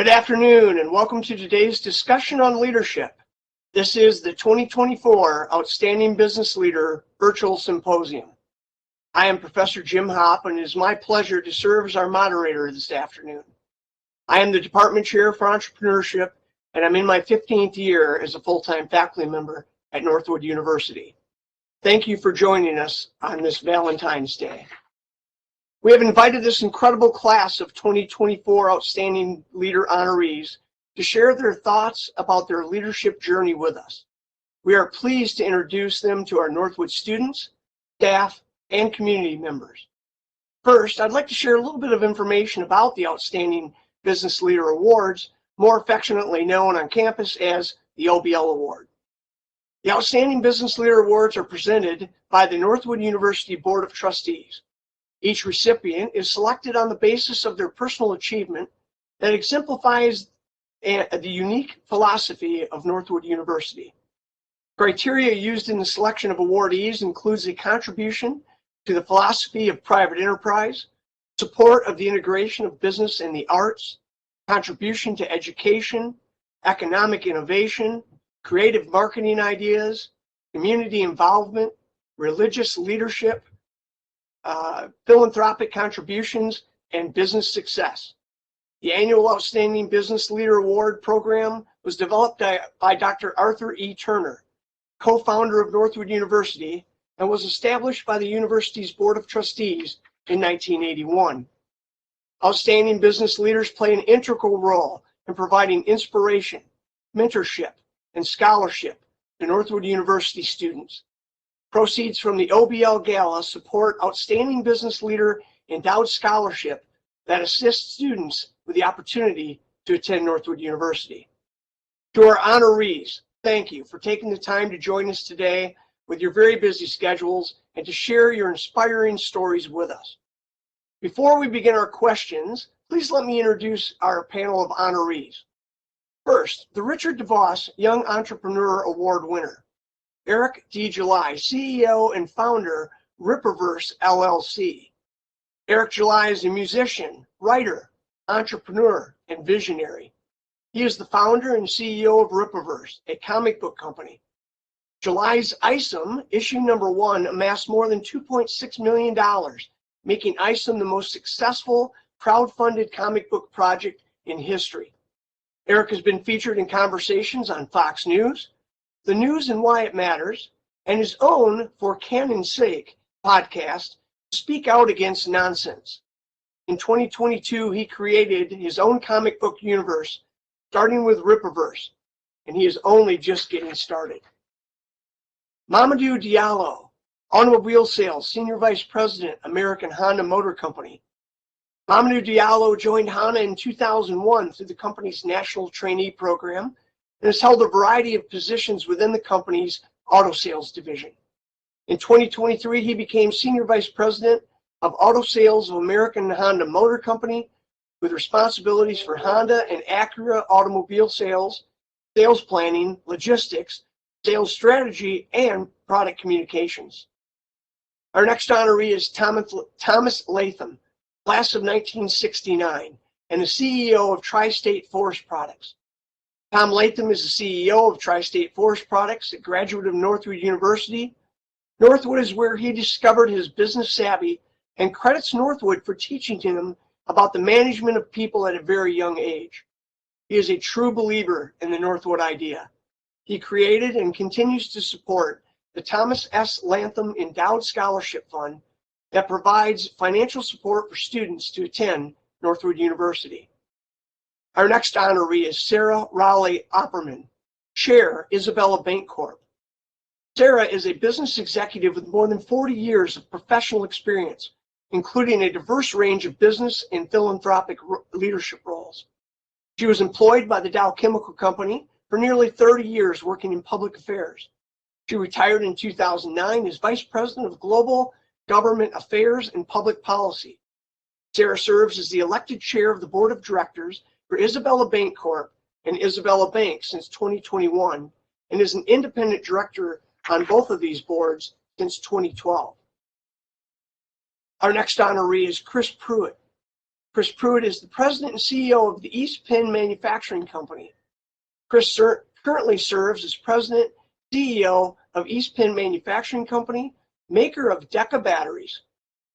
Good afternoon and welcome to today's discussion on leadership. This is the 2024 Outstanding Business Leader Virtual Symposium. I am Professor Jim Hopp and it is my pleasure to serve as our moderator this afternoon. I am the Department Chair for Entrepreneurship and I'm in my 15th year as a full-time faculty member at Northwood University. Thank you for joining us on this Valentine's Day. We have invited this incredible class of 2024 Outstanding Leader Honorees to share their thoughts about their leadership journey with us. We are pleased to introduce them to our Northwood students, staff, and community members. First, I'd like to share a little bit of information about the Outstanding Business Leader Awards, more affectionately known on campus as the OBL Award. The Outstanding Business Leader Awards are presented by the Northwood University Board of Trustees. Each recipient is selected on the basis of their personal achievement that exemplifies the unique philosophy of Northwood University. Criteria used in the selection of awardees includes a contribution to the philosophy of private enterprise, support of the integration of business and the arts, contribution to education, economic innovation, creative marketing ideas, community involvement, religious leadership, philanthropic contributions, and business success. The annual Outstanding Business Leader Award program was developed by Dr. Arthur E. Turner, co-founder of Northwood University, and was established by the university's Board of Trustees in 1981. Outstanding business leaders play an integral role in providing inspiration, mentorship, and scholarship to Northwood University students. Proceeds from the OBL Gala support Outstanding Business Leader Endowed Scholarship that assists students with the opportunity to attend Northwood University. To our honorees, thank you for taking the time to join us today with your very busy schedules and to share your inspiring stories with us. Before we begin our questions, please let me introduce our panel of honorees. First, the Richard DeVos Young Entrepreneur Award winner, Eric D. July, CEO and founder, Ripperverse LLC. Eric July is a musician, writer, entrepreneur, and visionary. He is the founder and CEO of Ripperverse, a comic book company. July's ISOM, issue number 1, amassed more than $2.6 million, making ISOM the most successful crowd-funded comic book project in history. Eric has been featured in conversations on Fox News, The News and Why It Matters, and his own For Canon's Sake podcast, Speak Out Against Nonsense. In 2022, he created his own comic book universe, starting with Ripperverse, and he is only just getting started. Mamadou Diallo, Automobile Sales Senior Vice President, American Honda Motor Company. Mamadou Diallo joined Honda in 2001 through the company's National Trainee Program, and has held a variety of positions within the company's auto sales division. In 2023, he became Senior Vice President of Auto Sales of American Honda Motor Company, with responsibilities for Honda and Acura automobile sales, sales planning, logistics, sales strategy, and product communications. Our next honoree is Thomas Latham, class of 1969, and the CEO of Tri-State Forest Products. Tom Latham is the CEO of Tri-State Forest Products, a graduate of Northwood University. Northwood is where he discovered his business savvy and credits Northwood for teaching him about the management of people at a very young age. He is a true believer in the Northwood idea. He created and continues to support the Thomas S. Latham Endowed Scholarship Fund that provides financial support for students to attend Northwood University. Our next honoree is Sarah Raleigh Opperman, Chair, Isabella Bank Corp. Sarah is a business executive with more than 40 years of professional experience, including a diverse range of business and philanthropic leadership roles. She was employed by the Dow Chemical Company for nearly 30 years working in public affairs. She retired in 2009 as Vice President of Global Government Affairs and Public Policy. Sarah serves as the elected chair of the Board of Directors for Isabella Bank Corp. And Isabella Bank since 2021, and is an independent director on both of these boards since 2012. Our next honoree is Chris Pruitt, Chris Pruitt is the president and CEO of the East Penn Manufacturing Company. Chris currently serves as president and CEO of East Penn Manufacturing Company, maker of Deca batteries.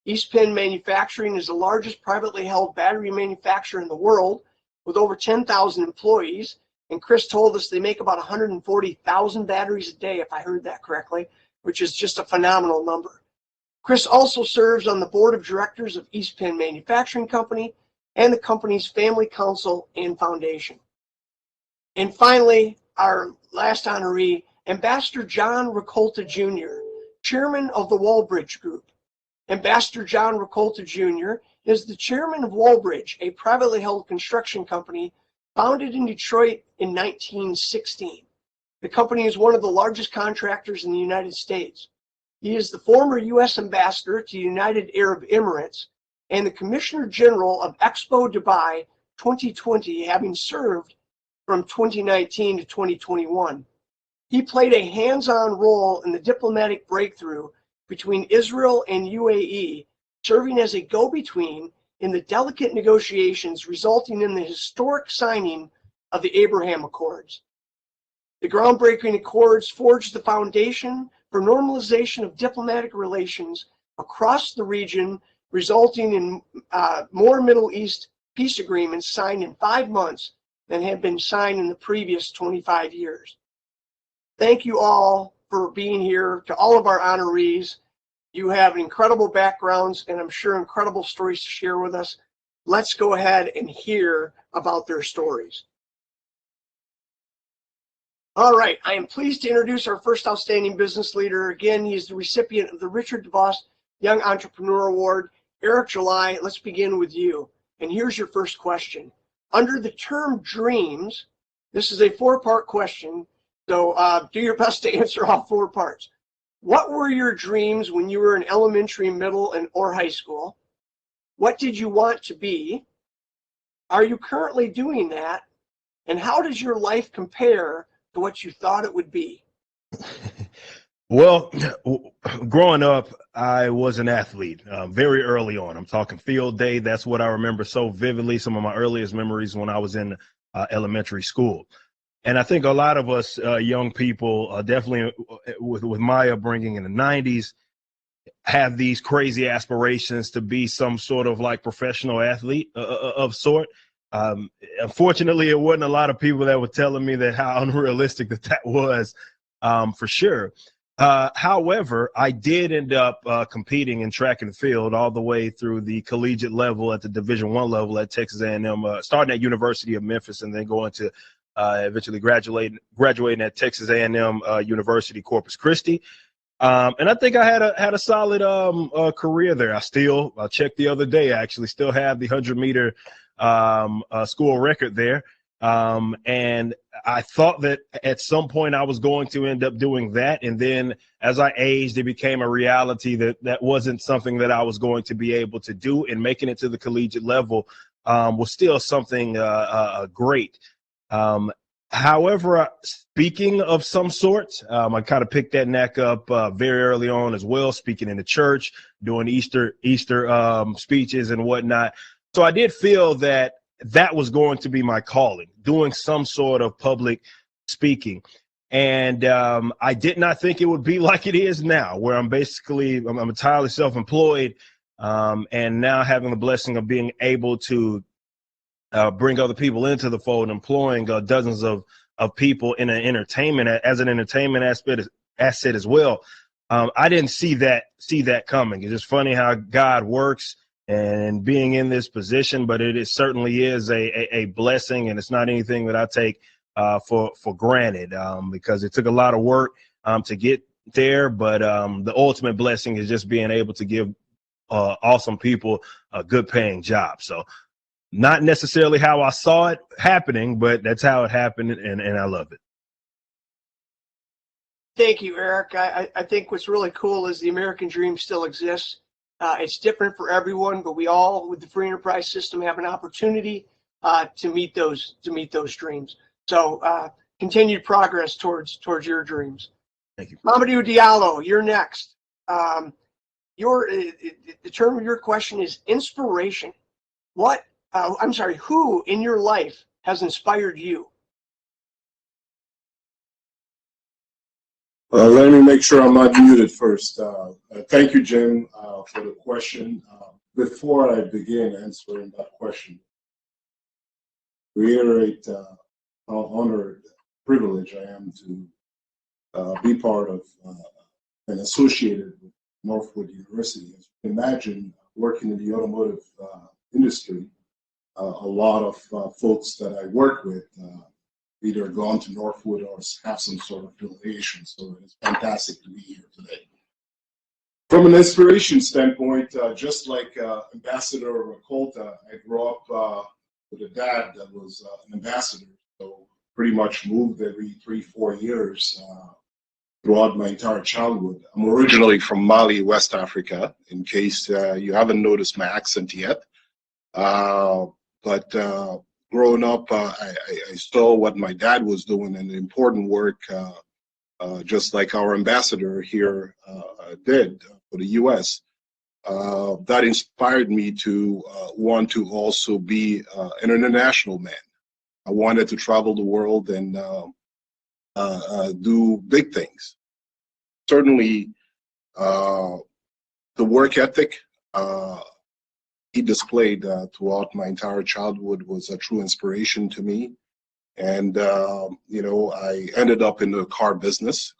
East Penn Manufacturing is the largest privately held battery manufacturer in the world with over 10,000 employees. And Chris told us they make about 140,000 batteries a day, if I heard that correctly, which is just a phenomenal number. Chris also serves on the board of directors of East Penn Manufacturing Company and the company's family council and foundation. And finally, our last honoree, Ambassador John Ricolta Jr., chairman of the Wallbridge Group. Ambassador John Ricolta Jr. is the chairman of Wallbridge, a privately held construction company founded in Detroit in 1916. The company is one of the largest contractors in the United States. He is the former U.S. ambassador to the United Arab Emirates and the Commissioner General of Expo Dubai 2020, having served from 2019 to 2021. He played a hands-on role in the diplomatic breakthrough between Israel and UAE, serving as a go-between in the delicate negotiations resulting in the historic signing of the Abraham Accords. The groundbreaking accords forged the foundation for normalization of diplomatic relations across the region, resulting in more Middle East peace agreements signed in 5 months than had been signed in the previous 25 years. Thank you all for being here. To all of our honorees, you have incredible backgrounds and I'm sure incredible stories to share with us. Let's go ahead and hear about their stories. All right, I am pleased to introduce our first outstanding business leader. Again, he is the recipient of the Richard DeVos Young Entrepreneur Award. Eric July, let's begin with you. And here's your first question. Under the term dreams, this is a 4-part question, so do your best to answer all 4 parts. What were your dreams when you were in elementary, middle, or high school? What did you want to be? Are you currently doing that? And how does your life compare to what you thought it would be? Well, growing up, I was an athlete very early on. I'm talking field day. That's what I remember so vividly. Some of my earliest memories when I was in elementary school. And I think a lot of us young people, definitely with my upbringing in the 90s, have these crazy aspirations to be some sort of like professional athlete of sort. Unfortunately, it wasn't a lot of people that were telling me that how unrealistic that was, for sure. However, I did end up competing in track and field all the way through the collegiate level at the Division I level at Texas A&M, starting at University of Memphis and then going to eventually graduating at Texas A&M University Corpus Christi. And I think I had a solid career there. I checked the other day, I actually still have the 100-meter school record there. And I thought that at some point I was going to end up doing that. And then as I aged, it became a reality that wasn't something that I was going to be able to do, and making it to the collegiate level was still something great. However, speaking of some sort, I kind of picked that knack up very early on as well, speaking in the church, doing Easter speeches and whatnot. So I did feel that was going to be my calling, doing some sort of public speaking. And I did not think it would be like it is now, where I'm entirely self-employed, and now having the blessing of being able to bring other people into the fold, employing dozens of people in an entertainment asset as well. I didn't see that coming. It's just funny how God works and being in this position, but it certainly is a blessing, and it's not anything that I take for granted, because it took a lot of work to get there. But the ultimate blessing is just being able to give awesome people a good paying job. So not necessarily how I saw it happening, but that's how it happened, and I love it. Thank you, Eric. I think what's really cool is the American dream still exists. It's different for everyone, but we all, with the free enterprise system, have an opportunity to meet those dreams. So continued progress towards your dreams. Thank you. Mamadou Diallo, you're next. The term of your question is inspiration. who in your life has inspired you? Let me make sure I'm not muted first. Thank you, Jim, for the question. Before I begin answering that question, reiterate how honored, privileged I am to be part of and associated with Northwood University. As you can imagine, working in the automotive industry, a lot of folks that I work with either gone to Northwood or have some sort of affiliation. So it's fantastic to be here today. From an inspiration standpoint, just like Ambassador Rakolta, I grew up with a dad that was an ambassador. So pretty much moved every 3-4 years throughout my entire childhood. I'm originally from Mali, West Africa, in case you haven't noticed my accent yet. But growing up, I saw what my dad was doing and the important work, just like our ambassador here did for the U.S. That inspired me to want to also be an international man. I wanted to travel the world and do big things. Certainly, the work ethic he displayed throughout my entire childhood was a true inspiration to me. And, you know, I ended up in the car business,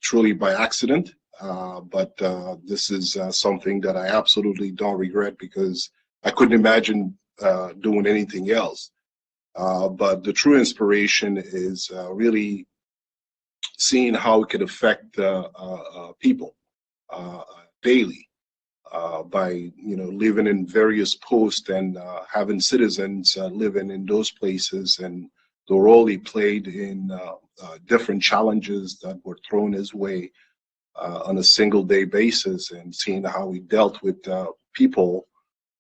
truly by accident. But this is something that I absolutely don't regret because I couldn't imagine doing anything else. But the true inspiration is really seeing how it could affect people daily. By living in various posts and having citizens living in those places and the role he played in different challenges that were thrown his way on a single day basis and seeing how he dealt with people,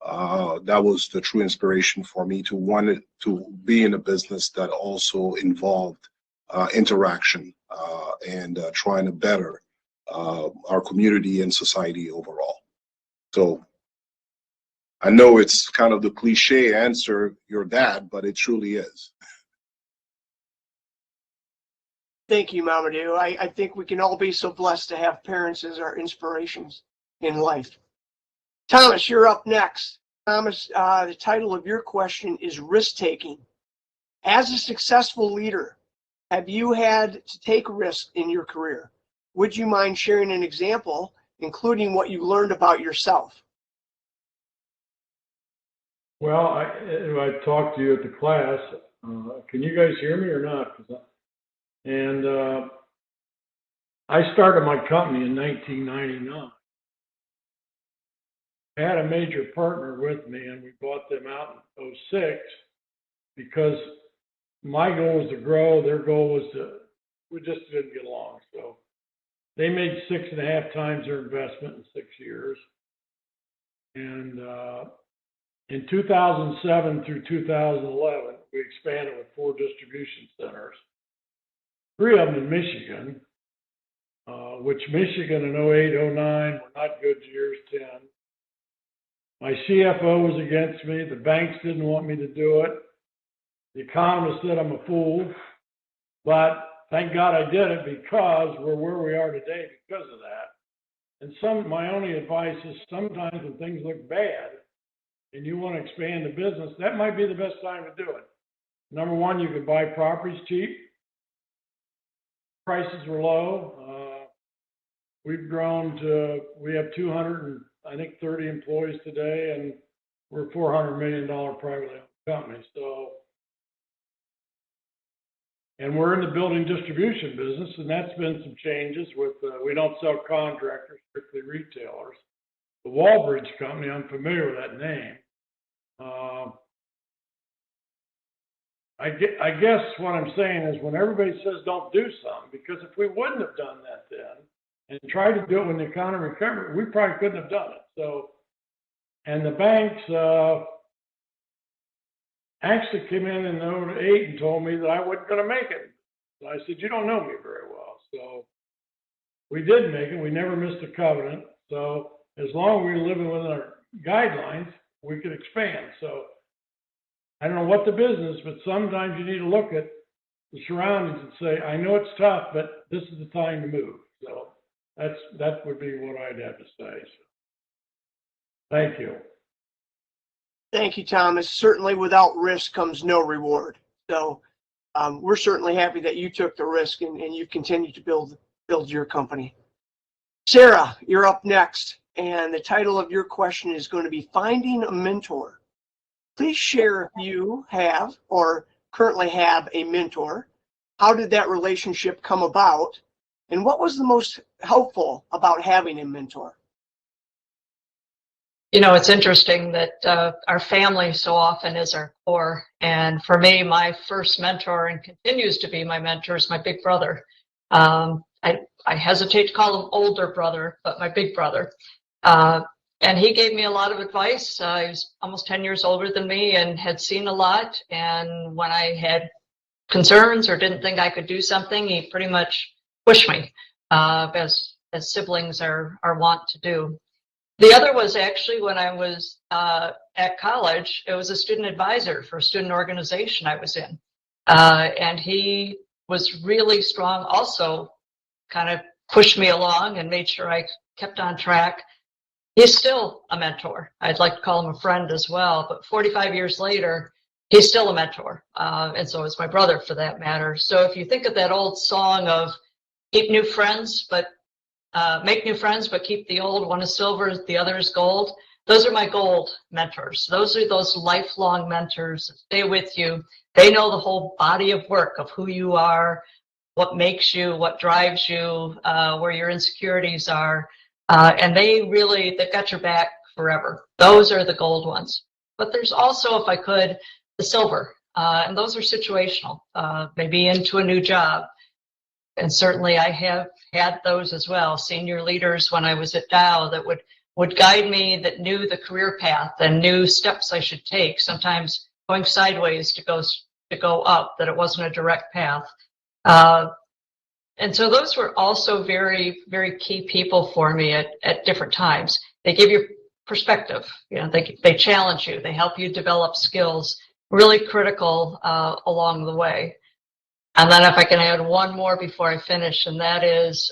that was the true inspiration for me to want to be in a business that also involved interaction and trying to better our community and society overall. So I know it's kind of the cliche answer, your dad, but it truly is. Thank you, Mamadou. I think we can all be so blessed to have parents as our inspirations in life. Thomas, you're up next. Thomas, the title of your question is risk-taking. As a successful leader, have you had to take risks in your career? Would you mind sharing an example, including what you learned about yourself? Well, I talked to you at the class. Can you guys hear me or not? And I started my company in 1999. I had a major partner with me, and we bought them out in 2006 because my goal was to grow. Their goal was we just didn't get along. So they made 6.5 times their investment in 6 years. And in 2007 through 2011, we expanded with 4 distribution centers, 3 of them in Michigan, which Michigan in 08, 09 were not good years, 10. My CFO was against me. The banks didn't want me to do it. The economist said I'm a fool. But thank God I did it because we're where we are today because of that. And my only advice is sometimes when things look bad, and you want to expand the business, that might be the best time to do it. Number one, you could buy properties cheap. Prices were low. We've grown to, we have 230 employees today, and we're a $400 million privately owned company. So, and we're in the building distribution business, and that's been some changes with, we don't sell contractors, strictly retailers. The Wallbridge Company, I'm familiar with that name. I guess what I'm saying is when everybody says don't do something, because if we wouldn't have done that then and tried to do it when the economy recovered, we probably couldn't have done it. So, and the banks actually came in 08 and told me that I wasn't going to make it. So I said, you don't know me very well. So we did make it. We never missed a covenant. So as long as we were living within our guidelines, we could expand. So I don't know what the business, but sometimes you need to look at the surroundings and say, I know it's tough, but this is the time to move. So that would be what I'd have to say. So, thank you. Thank you, Thomas. Certainly without risk comes no reward. So we're certainly happy that you took the risk and you've continued to build your company. Sarah, you're up next. And the title of your question is going to be Finding a Mentor. Please share if you have or currently have a mentor. How did that relationship come about? And what was the most helpful about having a mentor? You know, it's interesting that our family so often is our core. And for me, my first mentor, and continues to be my mentor, is my big brother. I hesitate to call him older brother, but my big brother. And he gave me a lot of advice. He was almost 10 years older than me and had seen a lot. And when I had concerns or didn't think I could do something, he pretty much pushed me, as siblings are wont to do. The other was actually when I was at college. It was a student advisor for a student organization I was in. And he was really strong, also kind of pushed me along and made sure I kept on track. He's still a mentor. I'd like to call him a friend as well, but 45 years later, he's still a mentor. And so is my brother, for that matter. So if you think of that old song of keep new friends, but make new friends, but keep the old. One is silver, the other is gold. Those are my gold mentors. Those are those lifelong mentors that stay with you. They know the whole body of work of who you are, what makes you, what drives you, where your insecurities are. And they've got your back forever. Those are the gold ones. But there's also, if I could, the silver. And those are situational, maybe into a new job. And certainly I have had those as well. Senior leaders when I was at Dow that would guide me, that knew the career path and knew steps I should take, sometimes going sideways to go up, that it wasn't a direct path. And so those were also very, very key people for me at different times. They give you perspective. You know, they challenge you. They help you develop skills, really critical along the way. And then if I can add one more before I finish, and that is,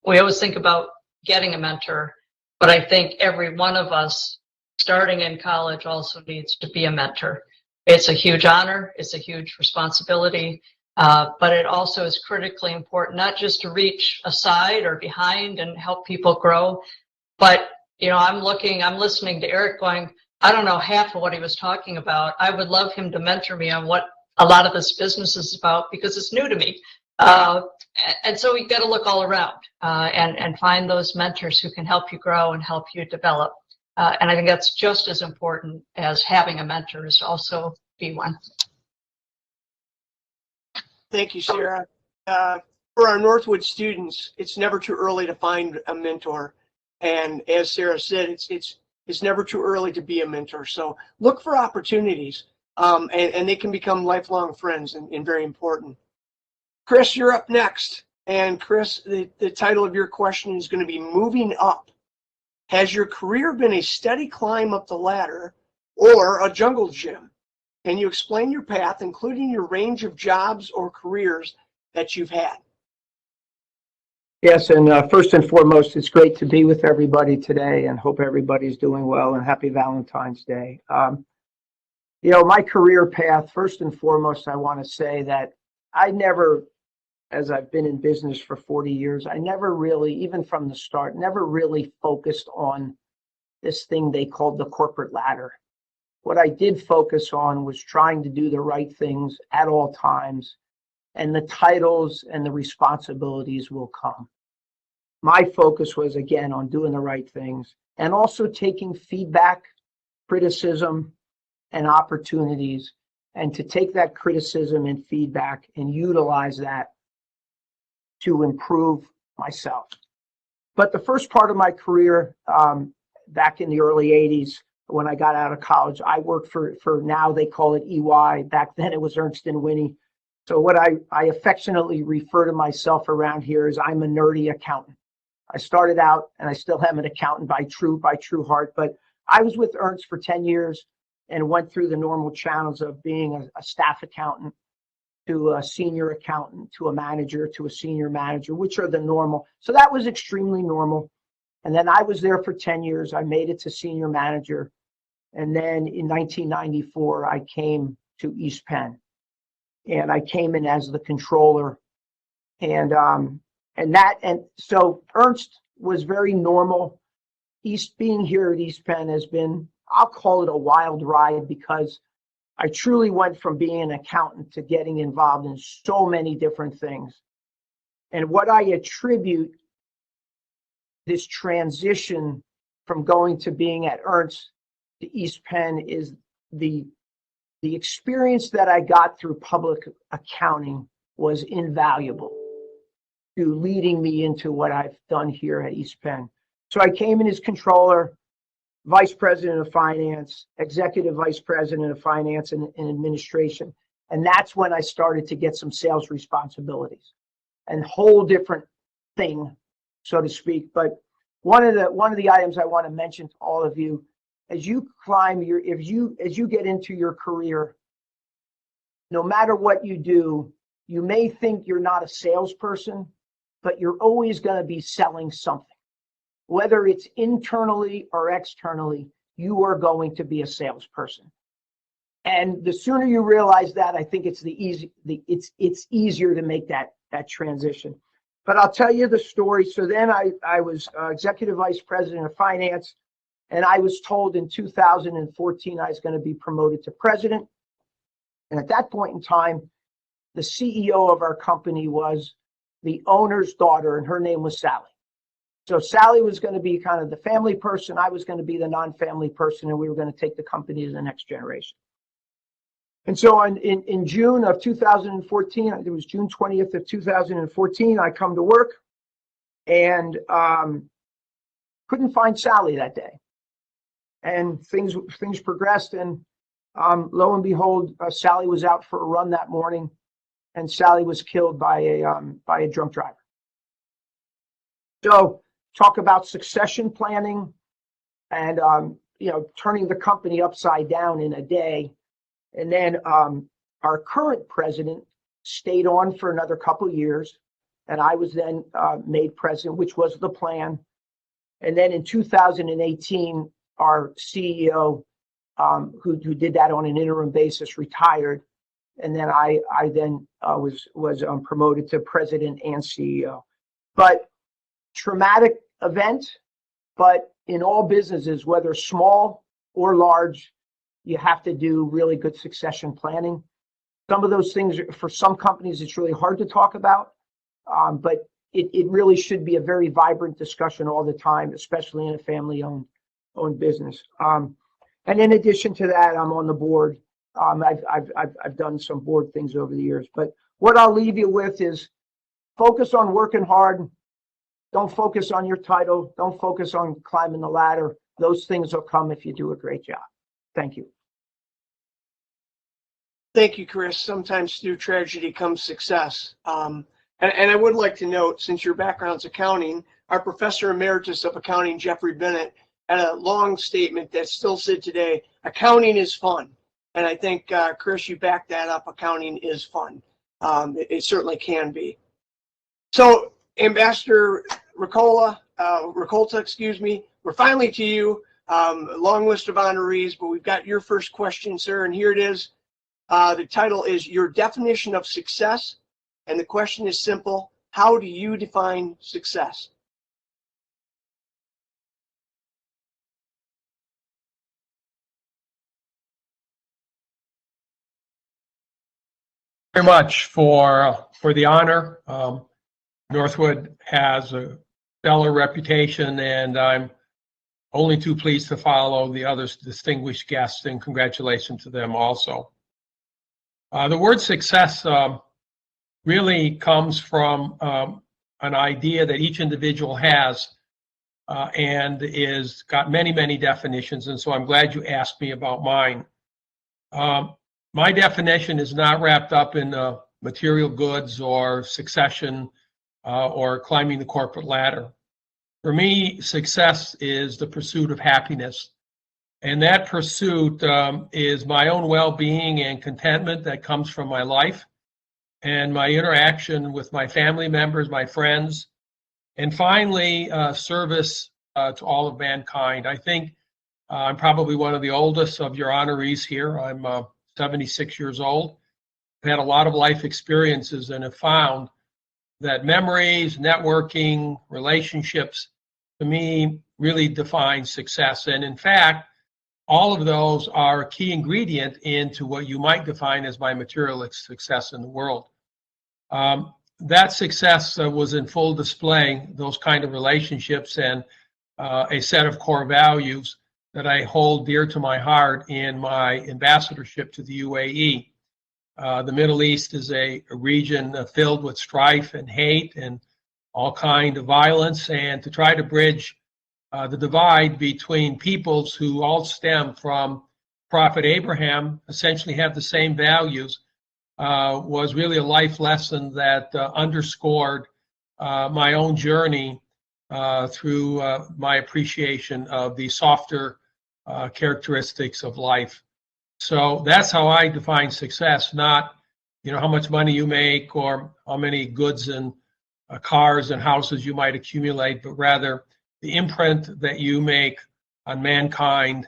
we always think about getting a mentor, but I think every one of us starting in college also needs to be a mentor. It's a huge honor. It's a huge responsibility. But it also is critically important, not just to reach aside or behind and help people grow, but, you know, I'm listening to Eric going, I don't know half of what he was talking about. I would love him to mentor me on what a lot of this business is about, because it's new to me. And so we got to look all around and find those mentors who can help you grow and help you develop. And I think that's just as important as having a mentor, is to also be one. Thank you, Sarah. For our Northwood students, it's never too early to find a mentor. And as Sarah said, it's never too early to be a mentor. So look for opportunities, and they can become lifelong friends and very important. Chris, you're up next. And Chris, the title of your question is going to be Moving Up. Has your career been a steady climb up the ladder or a jungle gym? Can you explain your path, including your range of jobs or careers that you've had? Yes, and first and foremost, it's great to be with everybody today, and hope everybody's doing well, and happy Valentine's Day. You know, my career path, first and foremost, I want to say that I never, as I've been in business for 40 years, I never really, even from the start, never really focused on this thing they called the corporate ladder. What I did focus on was trying to do the right things at all times, and the titles and the responsibilities will come. My focus was, again, on doing the right things and also taking feedback, criticism, and opportunities, and to take that criticism and feedback and utilize that to improve myself. But the first part of my career, back in the early 80s, when I got out of college, I worked for now they call it EY. Back then it was Ernst & Winnie. So what I affectionately refer to myself around here is I'm a nerdy accountant. I started out, and I still am an accountant by true heart, but I was with Ernst for 10 years and went through the normal channels of being a staff accountant to a senior accountant to a manager to a senior manager, which are the normal. So that was extremely normal. And then I was there for 10 years. I made it to senior manager. And then in 1994, I came to East Penn, and I came in as the controller. And so Ernst was very normal. Being here at East Penn has been, I'll call it a wild ride, because I truly went from being an accountant to getting involved in so many different things. And what I attribute this transition from going to being at Ernst to East Penn is the experience that I got through public accounting was invaluable to leading me into what I've done here at East Penn. So I came in as controller, vice president of finance, executive vice president of finance and administration. And that's when I started to get some sales responsibilities, and whole different thing, so to speak. But one of the items I want to mention to all of you, as you as you get into your career, no matter what you do, you may think you're not a salesperson, but you're always going to be selling something. Whether it's internally or externally, you are going to be a salesperson. And the sooner you realize that, I think it's it's easier to make that transition. But I'll tell you the story. So then I was executive vice president of finance, and I was told in 2014 I was going to be promoted to president. And at that point in time, the CEO of our company was the owner's daughter, and her name was Sally. So Sally was going to be kind of the family person. I was going to be the non-family person, and we were going to take the company to the next generation. And so in June of 2014, it was June 20th of 2014, I come to work and couldn't find Sally that day. And things progressed, and lo and behold, Sally was out for a run that morning, and Sally was killed by a drunk driver. So talk about succession planning and turning the company upside down in a day. And then our current president stayed on for another couple of years, and I was then made president, which was the plan. And then in 2018, our CEO, who did that on an interim basis, retired, and then I was promoted to president and CEO. But traumatic event, but in all businesses, whether small or large, you have to do really good succession planning. Some of those things, for some companies, it's really hard to talk about, but it really should be a very vibrant discussion all the time, especially in a family-owned business. And in addition to that, I'm on the board. I've done some board things over the years. But what I'll leave you with is focus on working hard. Don't focus on your title. Don't focus on climbing the ladder. Those things will come if you do a great job. Thank you. Thank you, Chris. Sometimes through tragedy comes success. And I would like to note, since your background's accounting, our professor emeritus of accounting, Jeffrey Bennett, had a long statement that still said today, accounting is fun. And I think, Chris, you backed that up. Accounting is fun. It certainly can be. So, Ambassador Ricolta, excuse me, we're finally to you. Long list of honorees, but we've got your first question, sir, and here it is. The title is Your Definition of Success, and the question is simple. How do you define success? Very much for the honor. Northwood has a stellar reputation, and I'm only too pleased to follow the other distinguished guests, and congratulations to them also. The word success really comes from an idea that each individual has and is got many, many definitions, and so I'm glad you asked me about mine. My definition is not wrapped up in material goods or succession or climbing the corporate ladder. For me, success is the pursuit of happiness. And that pursuit is my own well-being and contentment that comes from my life and my interaction with my family members, my friends, and finally, service to all of mankind. I think I'm probably one of the oldest of your honorees here. I'm 76 years old. I've had a lot of life experiences and have found that memories, networking, relationships, to me, really define success. And in fact, all of those are a key ingredient into what you might define as my material success in the world. That success was in full display, those kind of relationships and a set of core values that I hold dear to my heart in my ambassadorship to the UAE. The Middle East is a region filled with strife and hate and all kind of violence, and to try to bridge the divide between peoples who all stem from Prophet Abraham, essentially have the same values, was really a life lesson that underscored my own journey through my appreciation of the softer characteristics of life. So that's how I define success, not how much money you make or how many goods and cars and houses you might accumulate, but rather the imprint that you make on mankind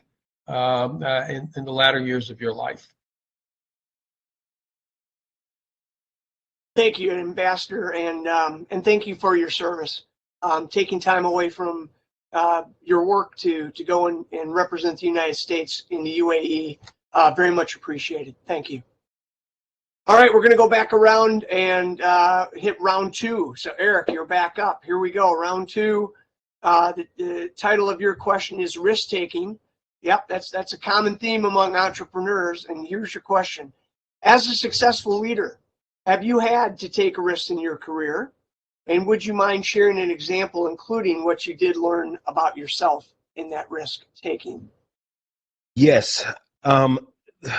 in the latter years of your life. Thank you, Ambassador, and thank you for your service. Taking time away from your work to go and represent the United States in the UAE, very much appreciated. Thank you. All right, we're going to go back around and hit round two. So, Eric, you're back up. Here we go, round two. The title of your question is risk-taking. Yep, that's a common theme among entrepreneurs. And here's your question. As a successful leader, have you had to take a risk in your career? And would you mind sharing an example, including what you did learn about yourself in that risk-taking? Yes.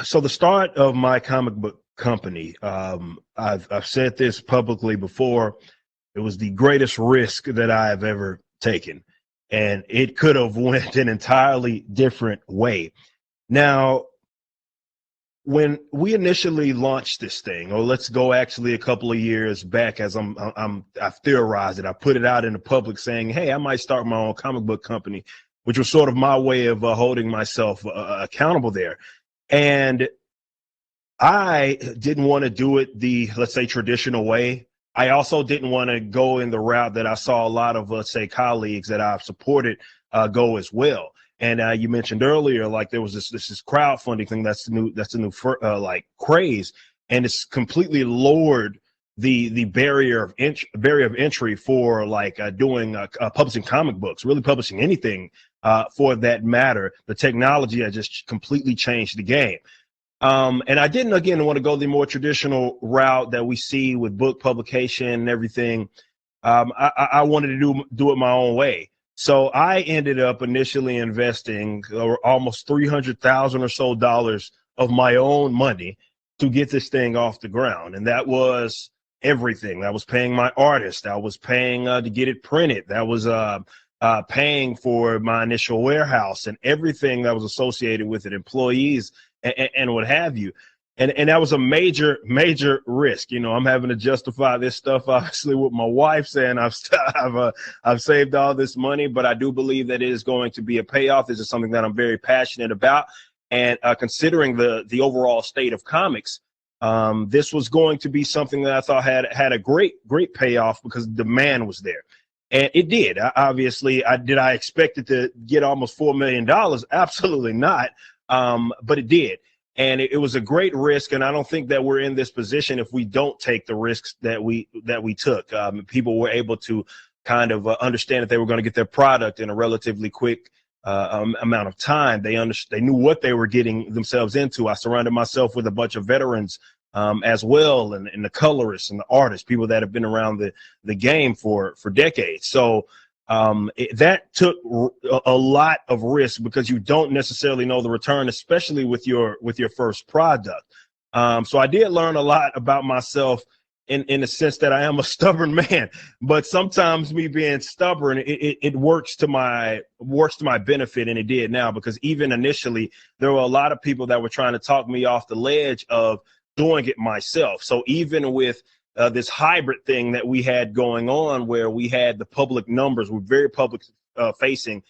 So the start of my comic book company, I've said this publicly before, it was the greatest risk that I have ever taken. And it could have went an entirely different way. Now, when we initially launched this thing, or let's go actually a couple of years back, as I've theorized it, I put it out in the public saying, hey, I might start my own comic book company, which was sort of my way of holding myself accountable there. And I didn't want to do it the, let's say, traditional way. I also didn't want to go in the route that I saw a lot of, let's say, colleagues that I've supported go as well. And you mentioned earlier, like there was this crowdfunding thing that's the new like craze, and it's completely lowered the barrier of entry for like doing publishing comic books, really publishing anything for that matter. The technology has just completely changed the game. And I didn't, again, want to go the more traditional route that we see with book publication and everything. I wanted to do it my own way. So I ended up initially investing almost $300,000 or so of my own money to get this thing off the ground. And that was everything. That was paying my artist. That was paying to get it printed. That was paying for my initial warehouse and everything that was associated with it, employees and what have you. And that was a major risk. I'm having to justify this stuff, obviously, with my wife saying I've saved all this money, but I do believe that it is going to be a payoff. This is something that I'm very passionate about. And considering the overall state of comics, this was going to be something that I thought had a great payoff because the demand was there. And it did. Obviously, did I expect it to get almost $4 million? Absolutely not. But it did. And it was a great risk, and I don't think that we're in this position if we don't take the risks that we took. People were able to kind of understand that they were going to get their product in a relatively quick amount of time. They knew what they were getting themselves into. I surrounded myself with a bunch of veterans as well, and the colorists and the artists, people that have been around the game for decades. So that took a lot of risk because you don't necessarily know the return, especially with your first product. So I did learn a lot about myself in the sense that I am a stubborn man, but sometimes me being stubborn, it works to my benefit, and it did now, because even initially there were a lot of people that were trying to talk me off the ledge of doing it myself. So even with this hybrid thing that we had going on, where we had the public numbers, we're very public facing.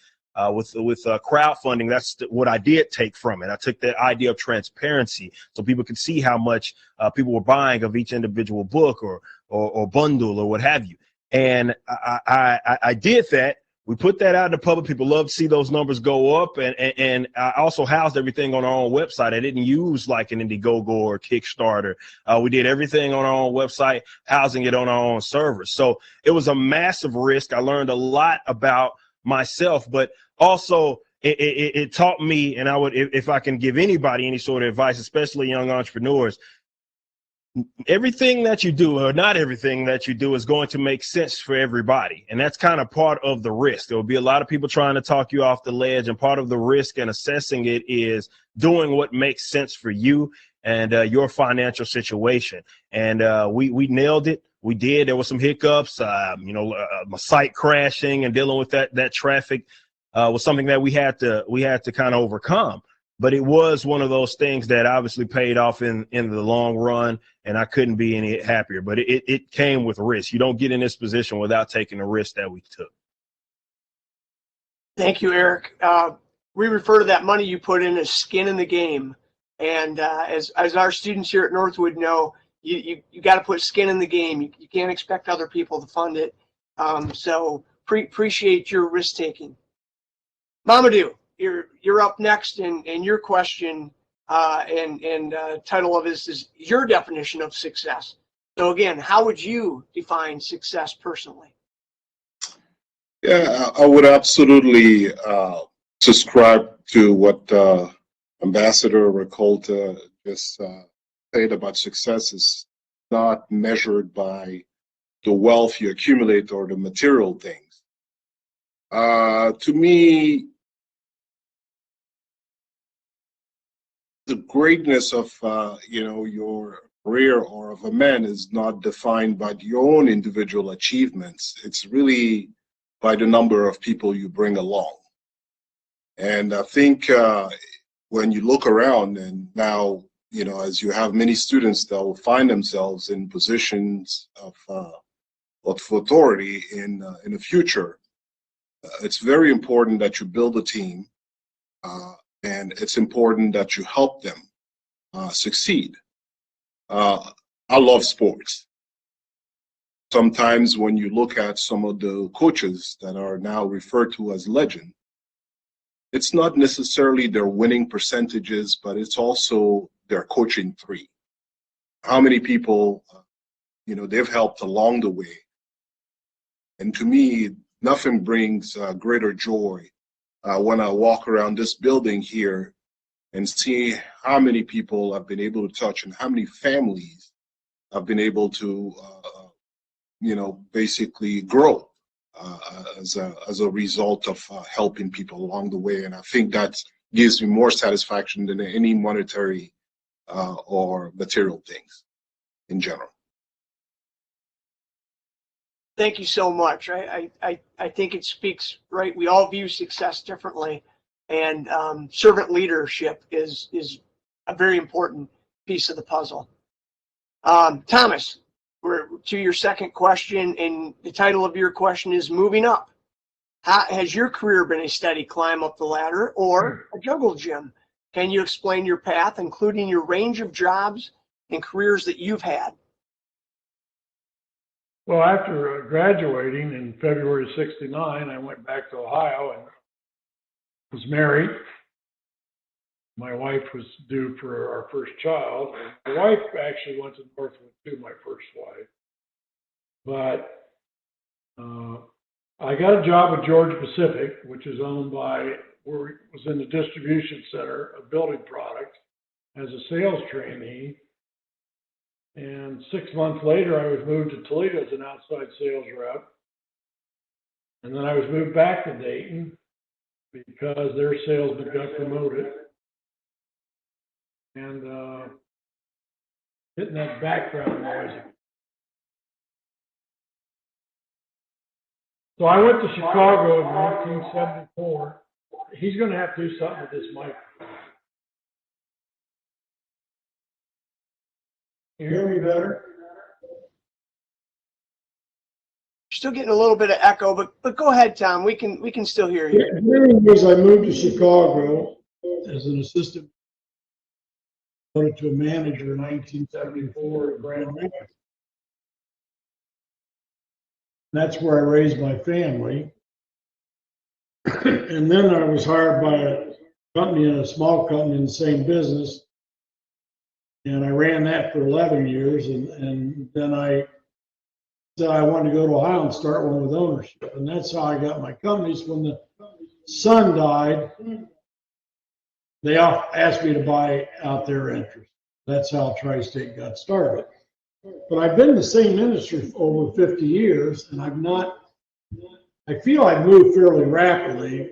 With crowdfunding, that's what I did take from it. I took that idea of transparency so people could see how much people were buying of each individual book or bundle or what have you. And I did that. We put that out in the public. People love to see those numbers go up. And I also housed everything on our own website. I didn't use like an Indiegogo or Kickstarter. We did everything on our own website, housing it on our own servers. So it was a massive risk. I learned a lot about myself, but also it taught me, and I would, if I can give anybody any sort of advice, especially young entrepreneurs, everything that you do, or not everything that you do, is going to make sense for everybody. And that's kind of part of the risk. There will be a lot of people trying to talk you off the ledge, and part of the risk and assessing it is doing what makes sense for you and your financial situation. And we nailed it. We did. There were some hiccups, my site crashing and dealing with that traffic was something that we had to kind of overcome. But it was one of those things that obviously paid off in the long run, and I couldn't be any happier. But it came with risk. You don't get in this position without taking the risk that we took. Thank you, Eric. We refer to that money you put in as skin in the game. And as our students here at Northwood know, you got to put skin in the game. You can't expect other people to fund it. So appreciate your risk taking. Mamadou, you're up next, and your question and title of this is your definition of success. So again, how would you define success personally? Yeah, I would absolutely subscribe to what Ambassador Recolta just said about success is not measured by the wealth you accumulate or the material things. To me, the greatness of your career or of a man is not defined by your own individual achievements. It's really by the number of people you bring along. And I think when you look around, and now, as you have many students that will find themselves in positions of authority in the future, it's very important that you build a team, and it's important that you help them succeed. I love sports. Sometimes when you look at some of the coaches that are now referred to as legend, it's not necessarily their winning percentages, but it's also their coaching tree. How many people, they've helped along the way. And to me, nothing brings greater joy when I walk around this building here and see how many people I've been able to touch and how many families I've been able to, basically grow as a result of helping people along the way. And I think that gives me more satisfaction than any monetary or material things in general. Thank you so much. I think it speaks, right? We all view success differently, and servant leadership is a very important piece of the puzzle. Thomas, we're to your second question, and the title of your question is Moving Up. Has your career been a steady climb up the ladder or a jungle gym? Can you explain your path, including your range of jobs and careers that you've had? Well, after graduating in February '69, I went back to Ohio and was married. My wife was due for our first child. My wife actually went to Northwood too, my first wife. But I got a job with Georgia Pacific, which is owned by, was in the distribution center of building products as a sales trainee. And 6 months later, I was moved to Toledo as an outside sales rep. And then I was moved back to Dayton because their salesman got promoted. And hitting that background noise. So I went to Chicago in 1974. He's going to have to do something with this mic. Can you hear me better? Still getting a little bit of echo, but go ahead, Tom. We can still hear you. The hearing was I moved to Chicago as an assistant to a manager in 1974 at Grand Rapids. That's where I raised my family. And then I was hired by a company, a small company in the same business. And I ran that for 11 years. And then I said I wanted to go to Ohio and start one with ownership. And that's how I got my companies. When the son died, they asked me to buy out their interest. That's how Tri-State got started. But I've been in the same industry for over 50 years, and I feel I've moved fairly rapidly,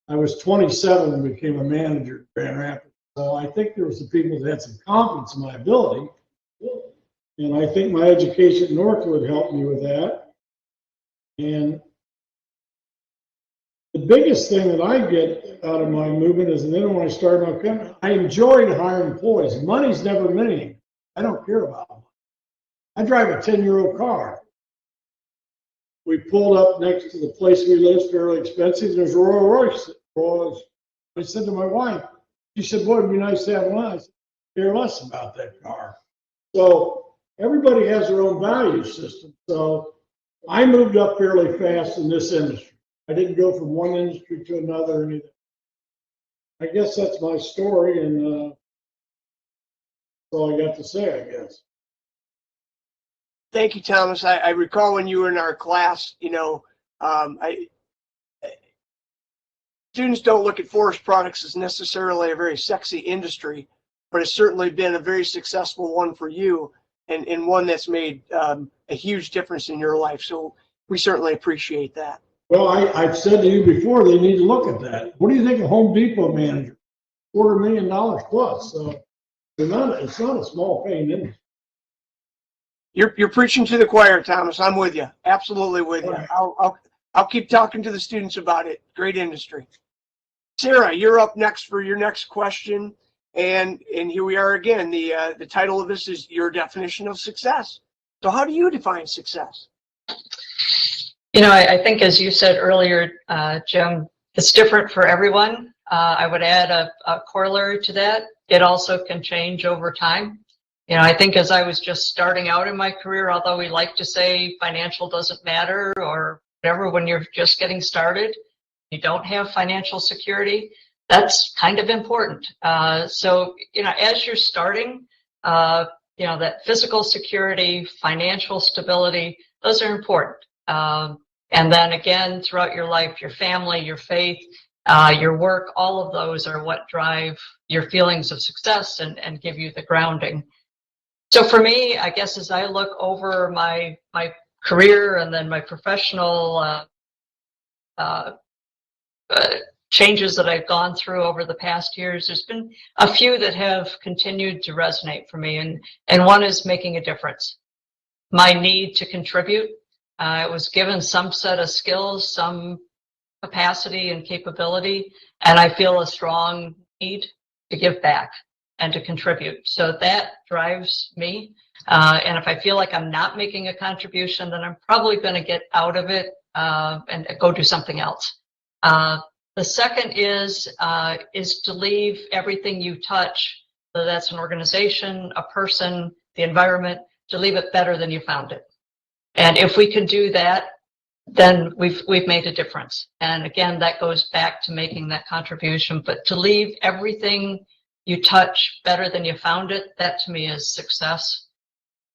I was 27 and became a manager at Grand Rapids. So I think there was some people that had some confidence in my ability. And I think my education at Northwood helped me with that. And the biggest thing that I get out of my movement is, and then when I started my company, I enjoyed hiring employees. Money's never meaning. I don't care about money. I drive a 10-year-old car. We pulled up next to the place we live, it's fairly expensive. There's a Rolls Royce. I said to my wife, she said, "Boy, it'd be nice to have one." I said, "Care less about that car." So everybody has their own value system. So I moved up fairly fast in this industry. I didn't go from one industry to another or anything. I guess that's my story, and that's all I got to say, I guess. Thank you, Thomas. I recall when you were in our class, students don't look at forest products as necessarily a very sexy industry, but it's certainly been a very successful one for you, and one that's made a huge difference in your life. So we certainly appreciate that. Well, I've said to you before, they need to look at that. What do you think of Home Depot manager? $250,000 plus. So it's not a small paying industry. You're preaching to the choir, Thomas. I'm with you. Absolutely with you. I'll keep talking to the students about it. Great industry. Sarah, you're up next for your next question. And here we are again. The title of this is Your Definition of Success. So how do you define success? I think as you said earlier, Jim, it's different for everyone. I would add a corollary to that. It also can change over time. I think as I was just starting out in my career, although we like to say financial doesn't matter or whatever, when you're just getting started, you don't have financial security, that's kind of important. So, as you're starting, that physical security, financial stability, those are important. And then again, throughout your life, your family, your faith, your work, all of those are what drive your feelings of success and give you the grounding. So for me, I guess as I look over my career and then my professional changes that I've gone through over the past years, there's been a few that have continued to resonate for me. And one is making a difference. My need to contribute. I was given some set of skills, some capacity and capability, and I feel a strong need to give back and to contribute. So that drives me. And if I feel like I'm not making a contribution, then I'm probably going to get out of it and go do something else. The second is to leave everything you touch, whether that's an organization, a person, the environment, to leave it better than you found it. And if we can do that, then we've made a difference. And again, that goes back to making that contribution. But to leave everything you touch better than you found it, that to me is success.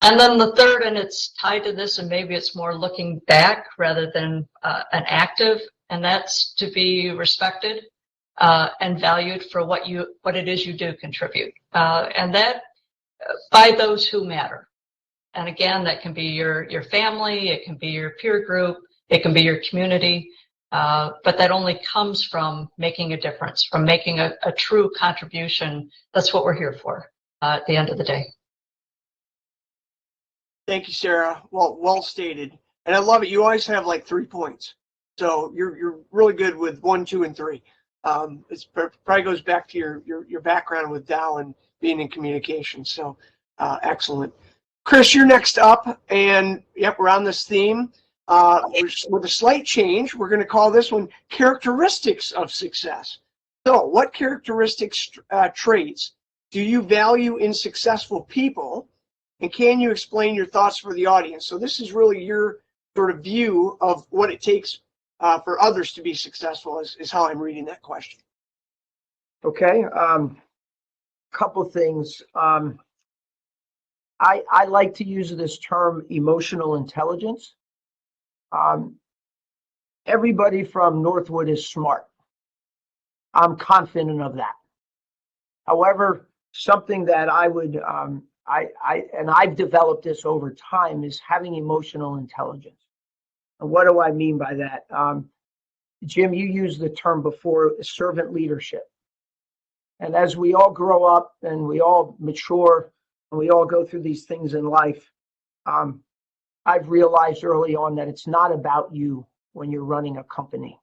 And then the third, and it's tied to this, and maybe it's more looking back rather than an active, and that's to be respected and valued for what it is you do contribute, and that by those who matter. And again, that can be your family, it can be your peer group, it can be your community, but that only comes from making a difference, from making a true contribution. That's what we're here for at the end of the day. Thank you, Sarah. Well stated. And I love it. You always have like 3 points. So you're really good with 1, 2, and 3. It probably goes back to your background with Dow and being in communication. So excellent. Chris, you're next up. And yep, we're on this theme. With a slight change, we're going to call this one Characteristics of Success. So what characteristics, traits do you value in successful people? And can you explain your thoughts for the audience? So this is really your sort of view of what it takes for others to be successful is how I'm reading that question. Okay. Couple things. I like to use this term emotional intelligence. Everybody from Northwood is smart. I'm confident of that. However, something that I would, and I've developed this over time, is having emotional intelligence. And what do I mean by that? Jim, you used the term before, servant leadership. And as we all grow up and we all mature and we all go through these things in life, I've realized early on that it's not about you when you're running a company.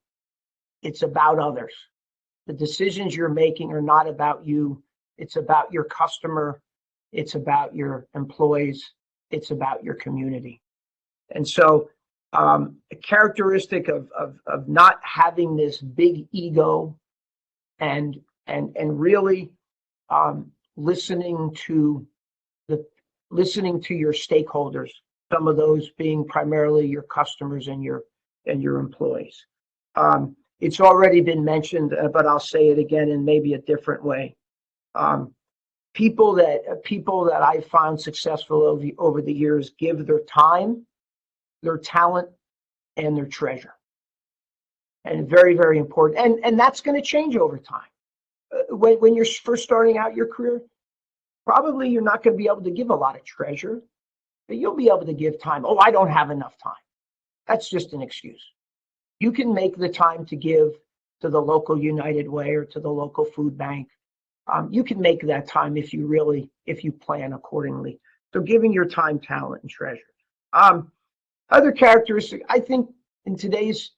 It's about others. The decisions you're making are not about you. It's about your customer. It's about your employees. It's about your community. And so a characteristic of not having this big ego and really listening to your stakeholders, some of those being primarily your customers and your employees. It's already been mentioned, but I'll say it again in maybe a different way. People that I found successful over the years give their time, their talent, and their treasure. And very, very important. And that's going to change over time. When you're first starting out your career, probably you're not going to be able to give a lot of treasure, but you'll be able to give time. Oh, I don't have enough time. That's just an excuse. You can make the time to give to the local United Way or to the local food bank. You can make that time if you plan accordingly. So giving your time, talent, and treasure. Other characteristics, I think in today's,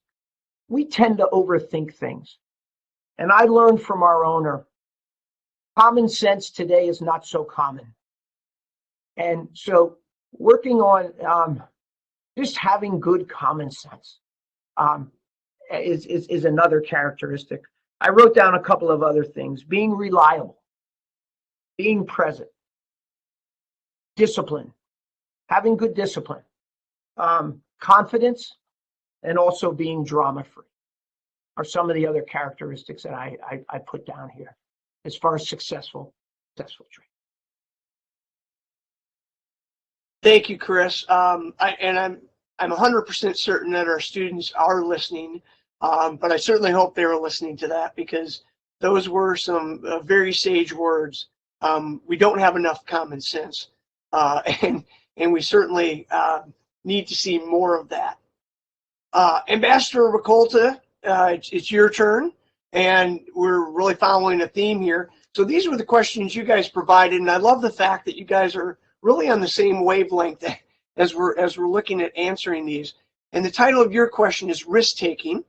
we tend to overthink things. And I learned from our owner, common sense today is not so common. And so working on just having good common sense is another characteristic. I wrote down a couple of other things: being reliable, being present, discipline, having good discipline, confidence, and also being drama-free are some of the other characteristics that I put down here as far as successful traits. Thank you, Chris. I'm 100% certain that our students are listening, but I certainly hope they were listening to that, because those were some very sage words. We don't have enough common sense, and we certainly need to see more of that. Ambassador Ricolta, it's your turn, and we're really following a theme here. So these were the questions you guys provided, and I love the fact that you guys are really on the same wavelength as we're looking at answering these. And the title of your question is risk-taking.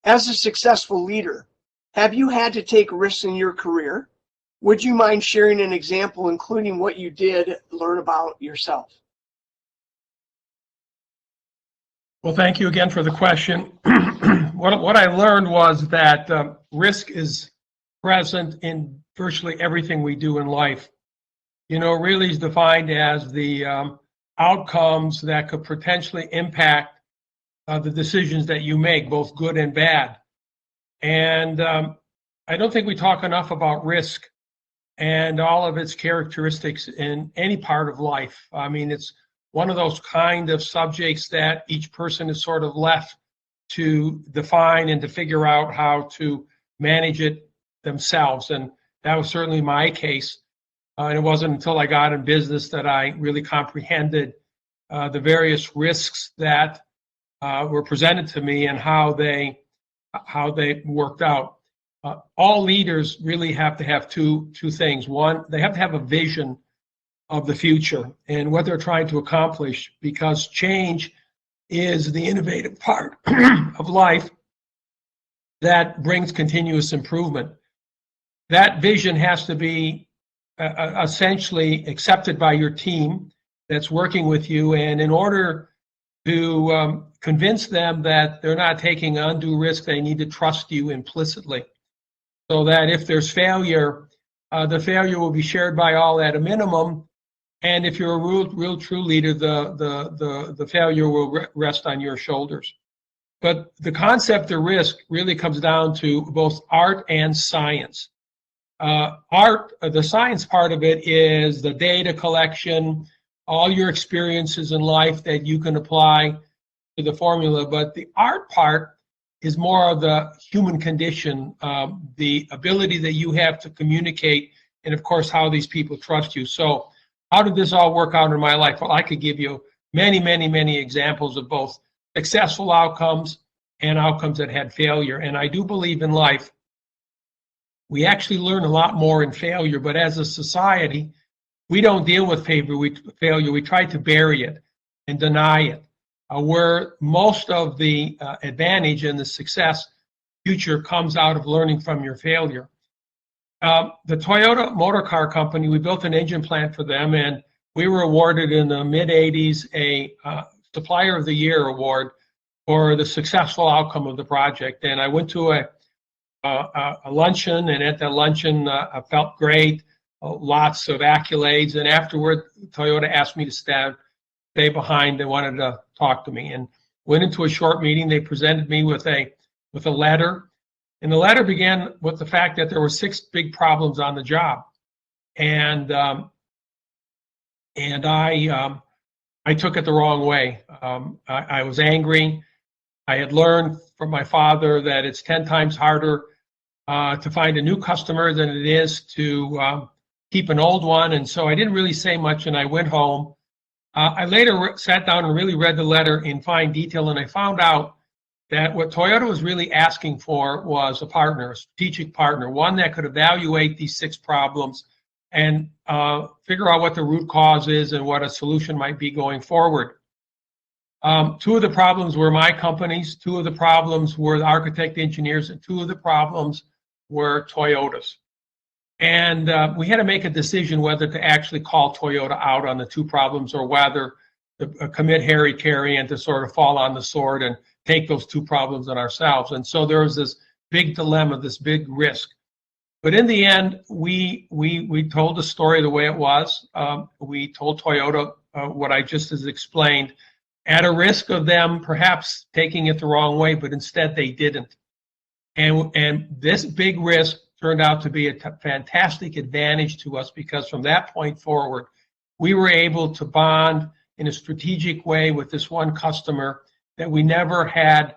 As a successful leader, have you had to take risks in your career? Would you mind sharing an example, including what you did learn about yourself? Well, thank you again for the question. What I learned was that risk is present in virtually everything we do in life. You know, really is defined as the outcomes that could potentially impact the decisions that you make, both good and bad. And I don't think we talk enough about risk and all of its characteristics in any part of life. I mean, it's one of those kind of subjects that each person is sort of left to define and to figure out how to manage it themselves. And that was certainly my case. And it wasn't until I got in business that I really comprehended the various risks that were presented to me and how they worked out. All leaders really have to have two things. One, they have to have a vision of the future and what they're trying to accomplish, because change is the innovative part of life that brings continuous improvement. That vision has to be essentially accepted by your team that's working with you, and in order to convince them that they're not taking undue risk, they need to trust you implicitly, so that if there's failure, the failure will be shared by all at a minimum, and if you're a real true leader, the failure will rest on your shoulders. But the concept of risk really comes down to both art and science. The science part of it is the data collection, all your experiences in life that you can apply to the formula. But the art part is more of the human condition, the ability that you have to communicate, and of course, how these people trust you. So how did this all work out in my life? Well, I could give you many examples of both successful outcomes and outcomes that had failure. And I do believe in life, we actually learn a lot more in failure, but as a society, we don't deal with failure. We try to bury it and deny it. Where most of the advantage and the success future comes out of learning from your failure. The Toyota Motor Car Company, we built an engine plant for them, and we were awarded in the mid-'80s a Supplier of the Year award for the successful outcome of the project. And I went to a luncheon, and at that luncheon, I felt great, lots of accolades. And afterward, Toyota asked me to stay behind. They wanted to talk to me, and went into a short meeting. They presented me with a letter, and the letter began with the fact that there were 6 big problems on the job, and I took it the wrong way. I was angry. I had learned from my father that it's 10 times harder to find a new customer than it is to keep an old one, and so I didn't really say much, and I went home. I later sat down and really read the letter in fine detail, and I found out that what Toyota was really asking for was a partner, a strategic partner, one that could evaluate these 6 problems and figure out what the root cause is and what a solution might be going forward. 2 of the problems were my companies, 2 of the problems were the architect engineers, and 2 of the problems were Toyota's. And we had to make a decision whether to actually call Toyota out on the 2 problems or whether to commit Harry-Carry and to sort of fall on the sword and take those 2 problems on ourselves. And so there was this big dilemma, this big risk. But in the end, we told the story the way it was. We told Toyota what I just has explained, at a risk of them perhaps taking it the wrong way, but instead they didn't. And this big risk turned out to be a fantastic advantage to us, because from that point forward, we were able to bond in a strategic way with this one customer that we never had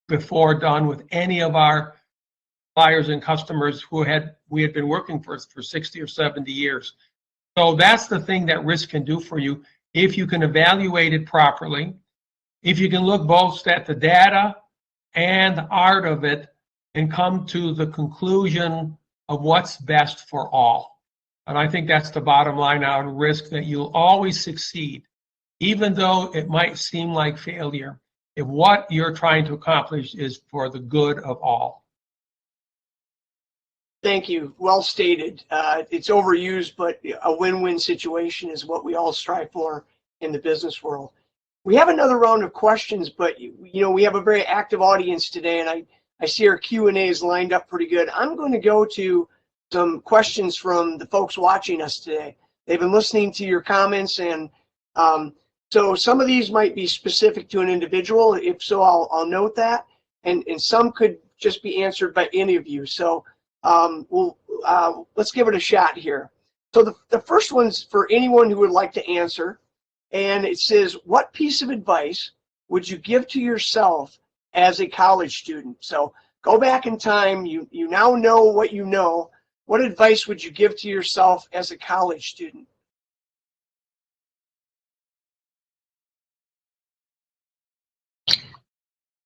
before done with any of our suppliers and customers we had been working for 60 or 70 years. So that's the thing that risk can do for you. If you can evaluate it properly, if you can look both at the data and the art of it and come to the conclusion of what's best for all. And I think that's the bottom line out of risk, that you'll always succeed, even though it might seem like failure, if what you're trying to accomplish is for the good of all. Thank you. Well stated. It's overused, but a win-win situation is what we all strive for in the business world. We have another round of questions, but we have a very active audience today, and I see our Q&A is lined up pretty good. I'm going to go to some questions from the folks watching us today. They've been listening to your comments, and so some of these might be specific to an individual. If so, I'll note that, and some could just be answered by any of you. So let's give it a shot here. So the first one's for anyone who would like to answer, and it says, what piece of advice would you give to yourself as a college student? So go back in time, you now know what you know. What advice would you give to yourself as a college student?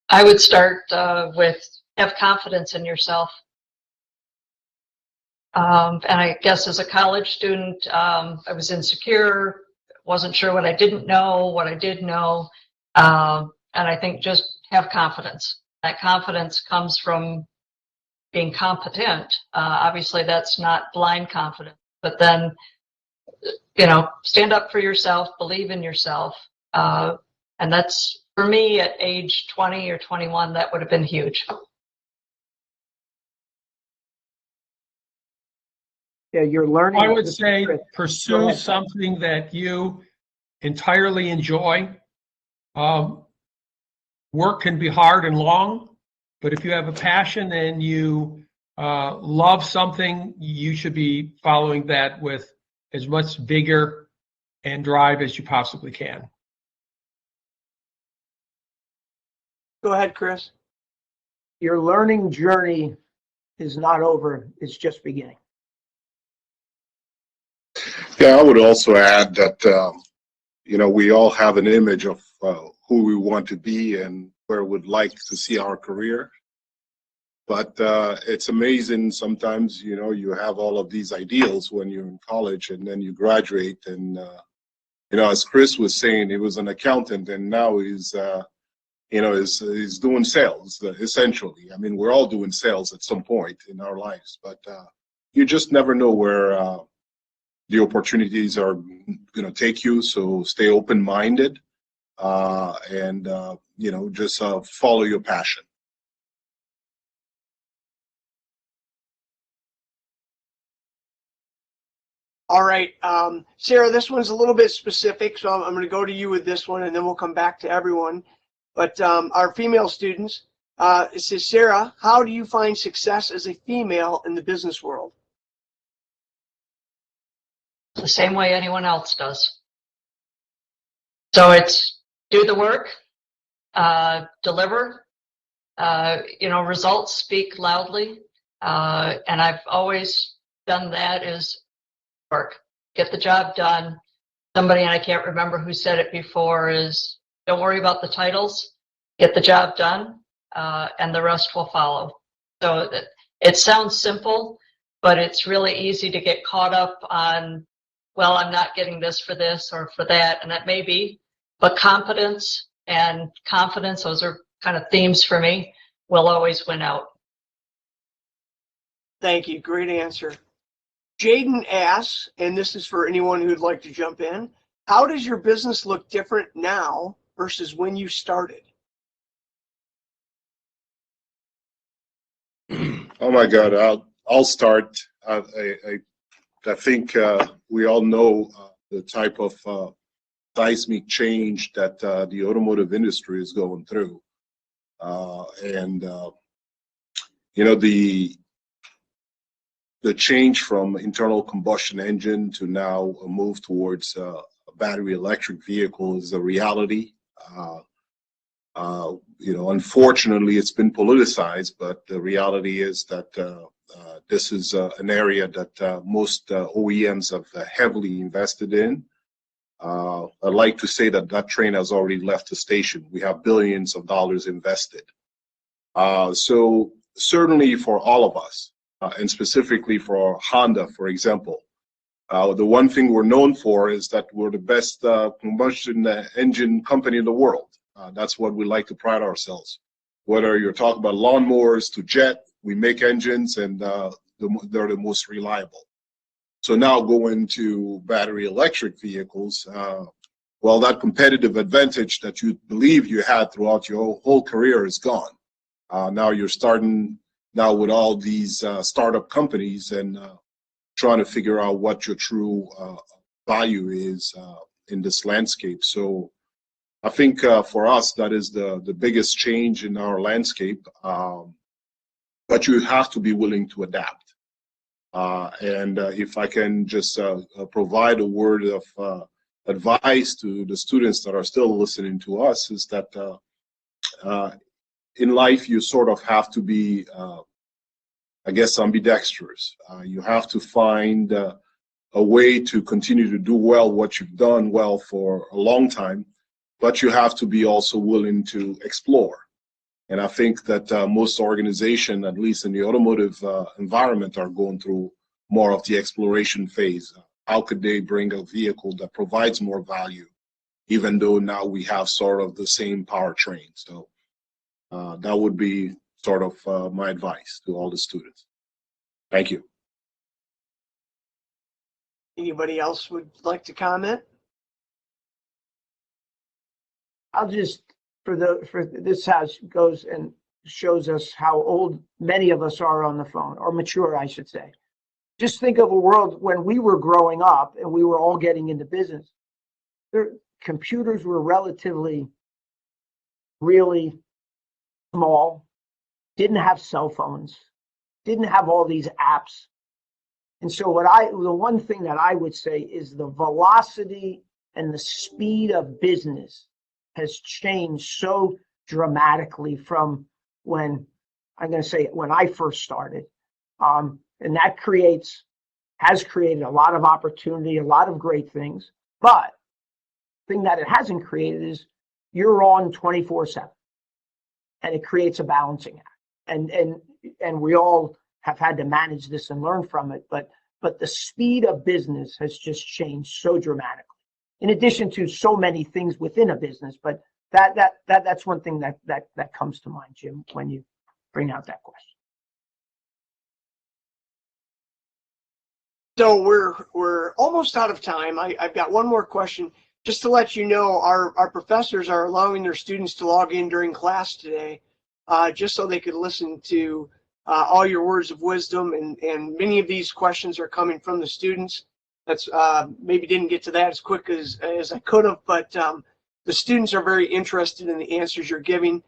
I would start with have confidence in yourself. And I guess as a college student, I was insecure, wasn't sure what I didn't know, what I did know. I And I think just have confidence. That confidence comes from being competent. Obviously, that's not blind confidence, but then, stand up for yourself, believe in yourself. And that's, for me, at age 20 or 21, that would have been huge. Yeah, you're learning. I would say pursue something that you entirely enjoy. Work can be hard and long, but if you have a passion and you love something, you should be following that with as much vigor and drive as you possibly can. Go ahead, Chris. Your learning journey is not over, it's just beginning. Yeah, I would also add that, we all have an image of who we want to be and where we'd like to see our career. But it's amazing sometimes, you have all of these ideals when you're in college and then you graduate. And, as Chris was saying, he was an accountant and now he's doing sales, essentially. I mean, we're all doing sales at some point in our lives, but you just never know where the opportunities are going to take you. So stay open-minded and, just follow your passion. All right, Sarah, this one's a little bit specific, so I'm going to go to you with this one, and then we'll come back to everyone. But our female students, it says, Sarah, how do you find success as a female in the business world? The same way anyone else does. So it's do the work, deliver, results speak loudly. And I've always done that is work, get the job done. Somebody, and I can't remember who said it before, is don't worry about the titles, get the job done, and the rest will follow. So it sounds simple, but it's really easy to get caught up on, well, I'm not getting this or for that, and that may be, but competence and confidence, those are kind of themes for me, will always win out. Thank you, great answer. Jaden asks, and this is for anyone who'd like to jump in, how does your business look different now versus when you started? Oh my God, I'll start. I think we all know the type of seismic change that the automotive industry is going through. The change from internal combustion engine to now a move towards a battery electric vehicle is a reality. Unfortunately, it's been politicized, but the reality is that this is an area that most OEMs have heavily invested in. I'd like to say that train has already left the station. We have billions of dollars invested. So certainly for all of us, and specifically for Honda, for example, the one thing we're known for is that we're the best combustion engine company in the world. That's what we like to pride ourselves. Whether you're talking about lawnmowers to jet, we make engines and they're the most reliable. So now going to battery electric vehicles, well, that competitive advantage that you believe you had throughout your whole career is gone. Now you're starting now with all these startup companies and trying to figure out what your true value is in this landscape. So I think for us, that is the biggest change in our landscape. But you have to be willing to adapt. And if I can just provide a word of advice to the students that are still listening to us, is that in life you sort of have to be, I guess, ambidextrous. You have to find a way to continue to do well what you've done well for a long time, but you have to be also willing to explore. And I think that most organizations, at least in the automotive environment, are going through more of the exploration phase. How could they bring a vehicle that provides more value even though now we have sort of the same powertrain. So that would be sort of my advice to all the students. Thank you. Anybody else would like to comment? I'll just, this house goes and shows us how old many of us are on the phone, or mature, I should say. Just think of a world when we were growing up and we were all getting into business. Computers were relatively, really small, didn't have cell phones, didn't have all these apps. And so the one thing that I would say is the velocity and the speed of business has changed so dramatically from when, I'm going to say, when I first started. And that has created a lot of opportunity, a lot of great things. But the thing that it hasn't created is you're on 24/7, and it creates a balancing act. And we all have had to manage this and learn from it. But the speed of business has just changed so dramatically. In addition to so many things within a business, but that's one thing that comes to mind, Jim, when you bring out that question. So we're almost out of time. I've got one more question. Just to let you know, our professors are allowing their students to log in during class today, just so they could listen to all your words of wisdom, and many of these questions are coming from the students. That's maybe didn't get to that as quick as I could have, but the students are very interested in the answers you're giving.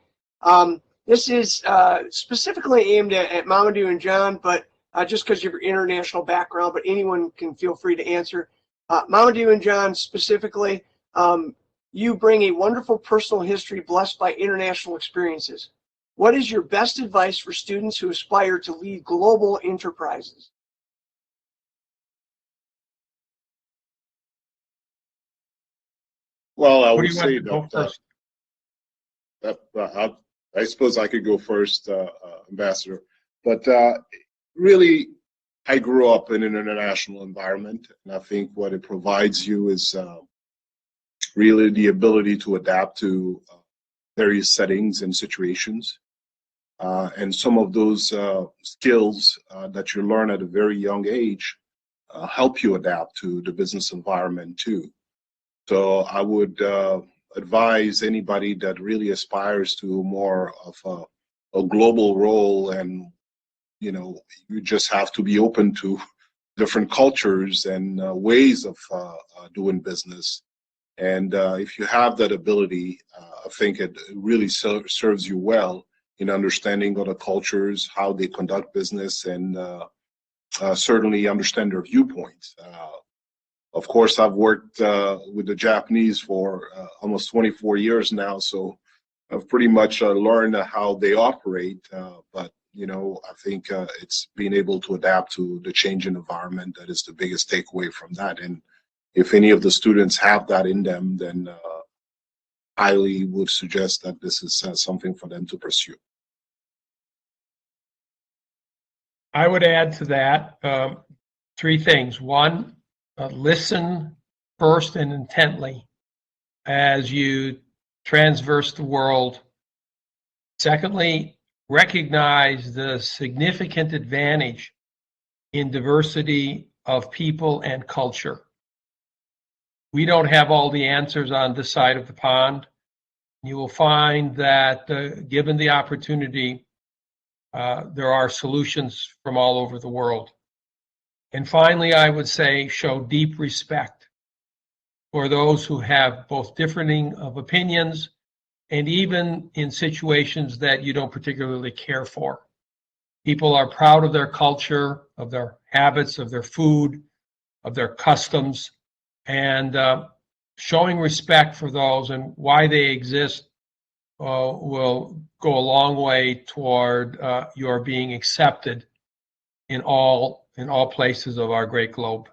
This is specifically aimed at Mamadou and John, but just because of your international background, but anyone can feel free to answer. Mamadou and John specifically, you bring a wonderful personal history blessed by international experiences. What is your best advice for students who aspire to lead global enterprises? Well, I Who do would you want say to go first? I suppose I could go first, Ambassador. But really, I grew up in an international environment, and I think what it provides you is really the ability to adapt to various settings and situations. And some of those skills that you learn at a very young age help you adapt to the business environment too. So I would advise anybody that really aspires to more of a global role, and you just have to be open to different cultures and ways of doing business. And if you have that ability, I think it really serves you well in understanding other cultures, how they conduct business, and certainly understand their viewpoints. Of course, I've worked with the Japanese for almost 24 years now, so I've pretty much learned how they operate. But I think it's being able to adapt to the changing environment that is the biggest takeaway from that. And if any of the students have that in them, then highly would suggest that this is something for them to pursue. I would add to that three things. One, listen first and intently as you transverse the world. Secondly, recognize the significant advantage in diversity of people and culture. We don't have all the answers on this side of the pond. You will find that given the opportunity, there are solutions from all over the world. And finally, I would say show deep respect for those who have both differing of opinions and even in situations that you don't particularly care for. People are proud of their culture, of their habits, of their food, of their customs, and showing respect for those and why they exist will go a long way toward your being accepted in all places of our great globe.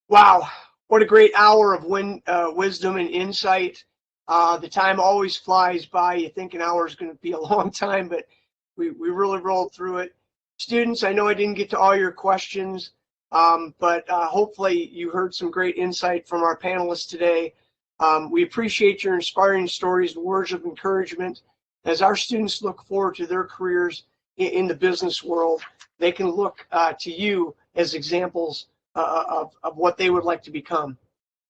Wow, what a great hour of wisdom and insight. The time always flies by. You think an hour is going to be a long time, but we really rolled through it. Students, I know I didn't get to all your questions. But hopefully you heard some great insight from our panelists today. We appreciate your inspiring stories and words of encouragement. As our students look forward to their careers in the business world, they can look to you as examples of what they would like to become.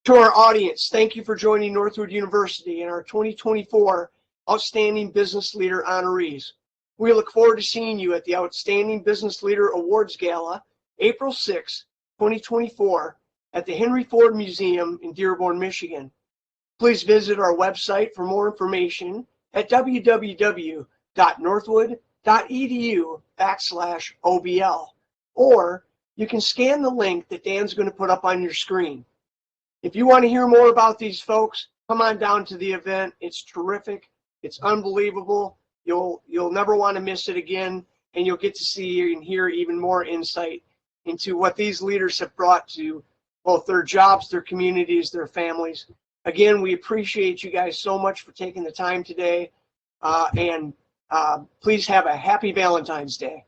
To our audience, thank you for joining Northwood University and our 2024 Outstanding Business Leader Honorees. We look forward to seeing you at the Outstanding Business Leader Awards Gala, April 6, 2024, at the Henry Ford Museum in Dearborn, Michigan. Please visit our website for more information at www.northwood.edu/OBL, or you can scan the link that Dan's going to put up on your screen. If you want to hear more about these folks, come on down to the event. It's terrific. It's unbelievable. You'll never want to miss it again, and you'll get to see and hear even more insight into what these leaders have brought to both their jobs, their communities, their families. Again, we appreciate you guys so much for taking the time today, and please have a happy Valentine's Day.